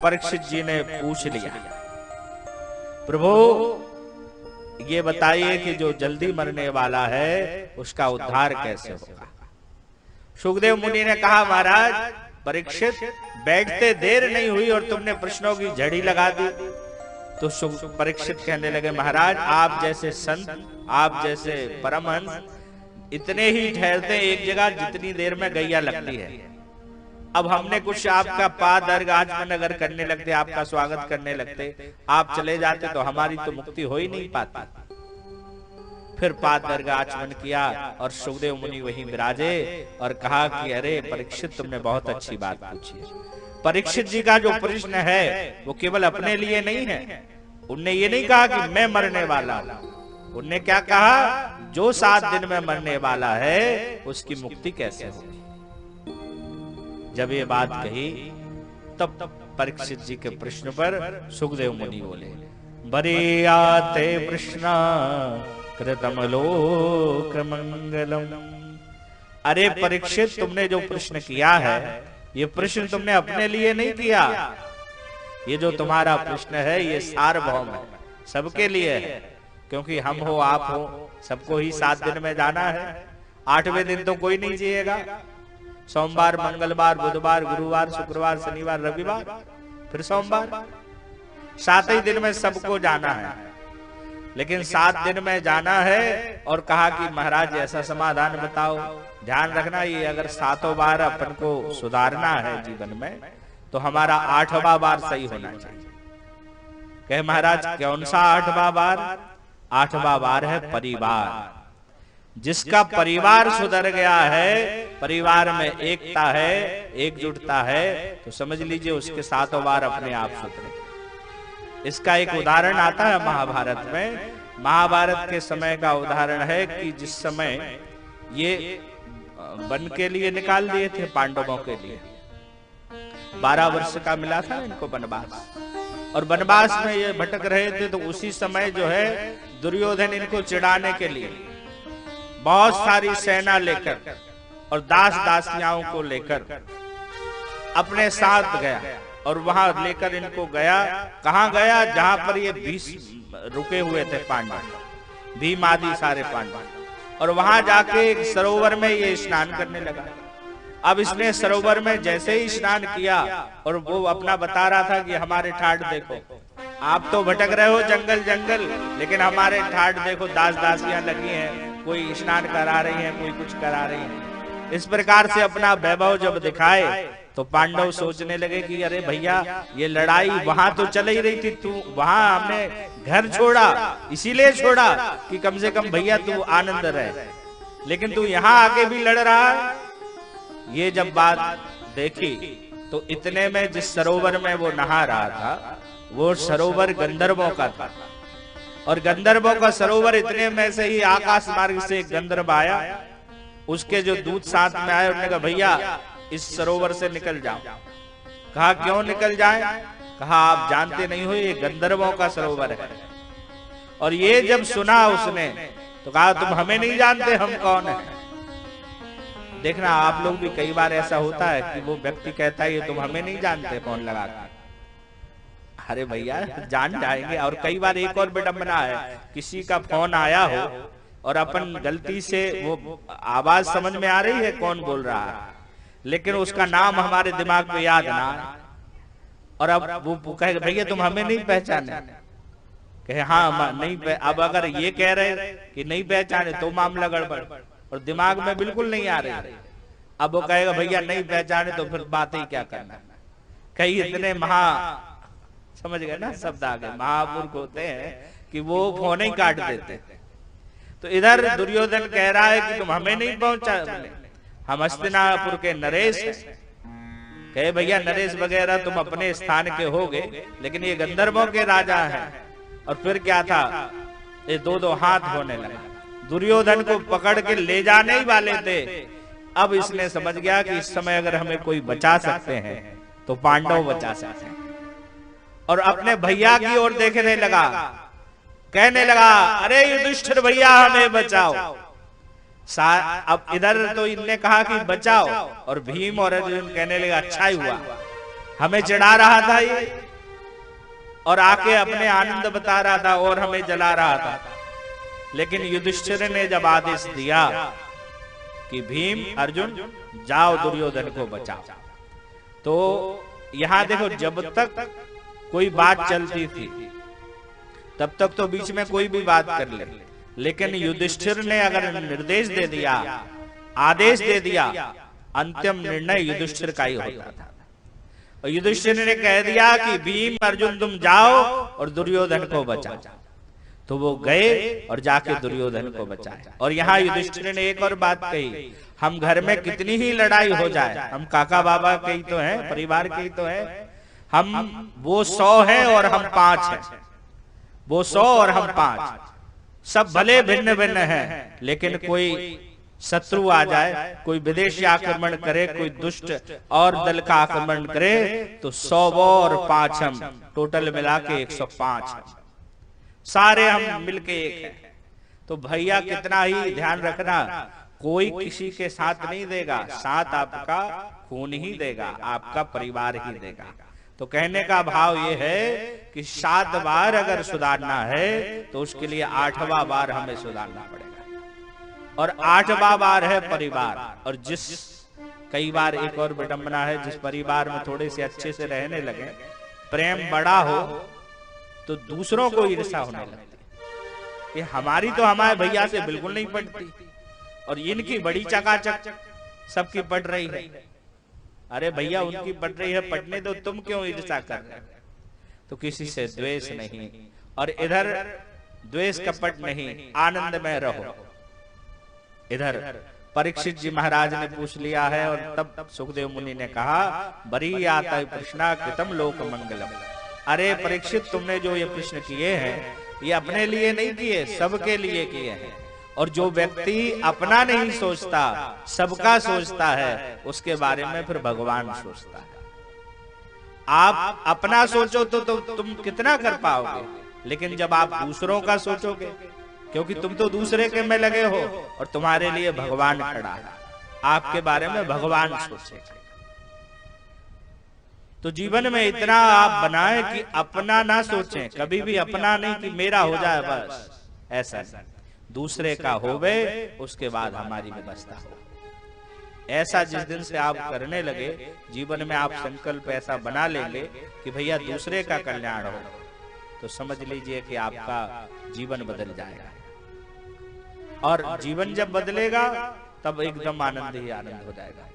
परीक्षित जी ने पूछ लिया, प्रभु ये बताइए कि जो जल्दी मरने वाला है उसका उद्धार कैसे होगा। सुखदेव मुनि ने कहा, महाराज परीक्षित बैठते देर नहीं हुई और तुमने प्रश्नों की झड़ी लगा दी। तो परीक्षित कहने लगे, महाराज आप जैसे संत, आप जैसे परमहंस इतने ही ठहरते एक जगह जितनी देर में गैया लगती है। अब हमने कुछ आपका पाद अर्घ आचमन अगर करने लगते, आपका स्वागत करने लगते, आप चले जाते तो हमारी तो मुक्ति हो ही नहीं पाती। फिर पाद अर्घ आचमन किया और सुखदेव मुनि वहीं विराजे और कहा कि अरे परीक्षित तुमने बहुत अच्छी बात पूछी है। परीक्षित जी का जो प्रश्न है वो केवल अपने लिए नहीं है। उनने ये नहीं कहा कि मैं मरने वाला हूं, उनने क्या कहा, जो 7 दिन में मरने वाला है उसकी मुक्ति कैसे होगी। जब ये बात कही तब परीक्षित जी के प्रश्न पर सुखदेव मुनि बोले, बरे आते प्रश्न कृतम लोक मंगलम। अरे परीक्षित तुमने जो प्रश्न किया है ये प्रश्न तुमने अपने लिए नहीं किया, ये जो तुम्हारा प्रश्न है ये सार्वभौम है, सबके लिए है। क्योंकि हम हो आप हो सबको ही 7 दिन में जाना है। 8वें दिन तो कोई नहीं जिएगा। सोमवार, मंगलवार, बुधवार, गुरुवार, शुक्रवार, शनिवार, रविवार, फिर सोमवार, 7 ही दिन में सबको जाना है। लेकिन 7 दिन में जाना है और कहा कि महाराज ऐसा समाधान बताओ। ध्यान रखना, ये अगर 7 बार अपन को सुधारना है जीवन में तो हमारा 8वां बार सही होना चाहिए। कहे महाराज कौन सा 8वां बार? 8वां बार है परिवार। जिसका परिवार सुधर गया है, परिवार में एकता है, एकजुटता है, तो समझ लीजिए उसके 7 बार अपने आप सुधरे। इसका एक उदाहरण आता है महाभारत में। महाभारत के समय का उदाहरण है कि जिस समय ये वन के लिए निकाल दिए थे, पांडवों के लिए 12 वर्ष का मिला था इनको वनवास, और वनवास में ये भटक रहे थे। तो उसी समय जो है दुर्योधन इनको चिढ़ाने के लिए बहुत सारी सेना लेकर और दास दासियाओं को लेकर अपने साथ गया और वहां लेकर इनको गया। कहां गया? जहां पर ये 20 रुके हुए थे पांडव, भीम आदि सारे पांडव। और वहां जाके एक सरोवर में ये स्नान करने लगा। अब इसने सरोवर में जैसे ही स्नान किया और वो अपना बता रहा था कि हमारे ठाठ देखो, आप तो भटक रहे हो जंगल जंगल, लेकिन हमारे ठाठ देखो, दास दासियां लगी हैं, कोई स्नान करा रही हैं, कोई कुछ करा रही हैं। इस प्रकार से अपना वैभव जब दिखाए तो पांडव सोचने लगे कि अरे भैया ये लड़ाई वहां तो चल ही रही थी, तू वहां हमने घर छोड़ा इसीलिए छोड़ा कि कम से कम भैया तू आनंद रहे, लेकिन तू यहाँ आके भी लड़ रहा है। ये जब बात देखी तो इतने में जिस सरोवर में वो नहा रहा था वो सरोवर गंधर्वों का था, और गंधर्वों का सरोवर इतने में से ही आकाश मार्ग से एक गंधर्व आया। उसके जो दूत साथ में आए उन्होंने कहा भैया इस सरोवर से निकल जाओ। कहा क्यों निकल जाए? कहा आप जानते नहीं हो ये गंधर्वों का सरोवर है। और ये जब सुना उसने तो कहा तुम हमें नहीं जानते, हम कौन है? देखना आप लोग भी कई बार ऐसा होता है कि वो व्यक्ति कहता है ये तुम हमें नहीं जानते, फोन लगा कर। अरे भैया जान जाएंगे। और कई बार एक और विडंबना है, किसी का फोन आया हो और अपन गलती से वो आवाज समझ में आ रही है कौन बोल रहा है, लेकिन उसका नाम हमारे दिमाग में याद ना, और अब वो कहे भैया तुम हमें नहीं पहचाने, कहे हाँ नहीं। अब अगर ये कह रहे कि नहीं पहचाने तो मामला गड़बड़, और दिमाग में बिल्कुल नहीं आ रही। अब वो कहेगा भैया नहीं पहचाने तो फिर बात ही क्या करना। कई इतने समझ गए ना शब्द आ गए, महापुरुष होते हैं कि वो फोन ही काट देते। तो इधर दुर्योधन कह रहा है कि तुम हमें नहीं पहुंचा, हम हस्तिनापुर के नरेश हैं। कहे भैया नरेश वगैरह तुम अपने स्थान के होगे, लेकिन ये गंधर्वों के राजा हैं। और फिर क्या था, ये 2-2 हाथ होने लगा। दुर्योधन को पकड़ के ले जाने ही वाले थे। अब इसने समझ गया कि इस समय अगर हमें कोई बचा सकते हैं तो पांडव बचा सकते हैं, और अपने भैया की ओर देखने लगा, कहने लगा अरे युधिष्ठिर भैया हमें बचाओ। अब इधर तो इनने कहा कि बचाओ, और भीम और अर्जुन कहने लगा अच्छा ही हुआ हमें चढ़ा रहा था ये, और आके अपने आनंद बता रहा था और हमें जला रहा था। लेकिन युधिष्ठिर ने जब आदेश दिया कि भीम अर्जुन जाओ दुर्योधन को बचाओ, तो यहां देखो जब तक कोई बात चलती थी तब तक तो बीच में कोई भी बात कर ले, लेकिन युधिष्ठिर ने अगर निर्देश दे दिया, आदेश दे दिया, अंतिम निर्णय युधिष्ठिर का ही होता था। और युधिष्ठिर ने कह दिया कि भीम अर्जुन तुम जाओ और दुर्योधन को बचाओ, तो वो गए और जाके दुर्योधन को बचाए। और यहाँ युधिष्ठिर ने एक और बात कही, हम घर में कितनी ही लड़ाई हो जाए, हम काका बाबा के ही तो हैं, परिवार के ही तो हैं, हम वो 100 हैं और हम 5 हैं, वो 100 और हम 5, सब भले भिन्न भिन्न हैं, लेकिन कोई शत्रु आ जाए, कोई विदेशी आक्रमण करे, कोई दुष्ट और दल का आक्रमण करे, तो 100 और 5 हम, टोटल मिला के 105 सारे हम मिलके एक हैं। तो भैया कितना ही ध्यान रखना, कोई किसी के साथ नहीं देगा, साथ आपका खून ही देगा, आपका परिवार ही देगा। तो कहने का भाव ये है कि 7 बार अगर सुधारना है तो उसके लिए 8वां बार हमें सुधारना पड़ेगा, और 8वां बार है परिवार। और जिस कई बार एक और विडंबना है, जिस परिवार में थोड़े से अच्छे से रहने लगे, प्रेम बड़ा हो, तो दूसरों को ईर्ष्या होने लगती कि हमारी तो हमारे भैया से बिल्कुल नहीं पटती और इनकी बड़ी चकाचक सबकी पट रही है। अरे भैया उनकी पट रही है, पटने दो, तुम क्यों ईर्ष्या कर रहे हो? तो किसी से द्वेष नहीं, और इधर द्वेष कपट नहीं, आनंद में रहो। इधर परीक्षित जी महाराज ने पूछ लिया है, और तब सुखदेव मुनि ने कहा, बरी आता प्रश्ना कृतम लोक मंगलम। अरे परीक्षित, तुमने जो ये प्रश्न किए हैं ये अपने लिए नहीं किए, सबके लिए किए हैं। और जो व्यक्ति अपना नहीं सोचता, सबका सोचता है, उसके बारे में फिर भगवान सोचता है। आप अपना सोचो तो तुम कितना कर पाओगे, लेकिन जब आप दूसरों का सोचोगे, क्योंकि तुम तो दूसरे के में लगे हो और तुम्हारे लिए भगवान खड़ा है, आपके बारे में भगवान सोचेगा। तो जीवन में इतना आप बनाएं कि अपना ना सोचें, कभी भी अपना नहीं कि मेरा हो जाए बस, ऐसा नहीं, दूसरे का होवे, उसके बाद हमारी व्यवस्था हो। ऐसा जिस दिन से आप करने लगे, जीवन में आप संकल्प ऐसा बना लेंगे कि भैया दूसरे का कल्याण हो, तो समझ लीजिए कि आपका जीवन बदल जाएगा। और जीवन जब बदलेगा तब एकदम आनंद ही आनंद हो जाएगा।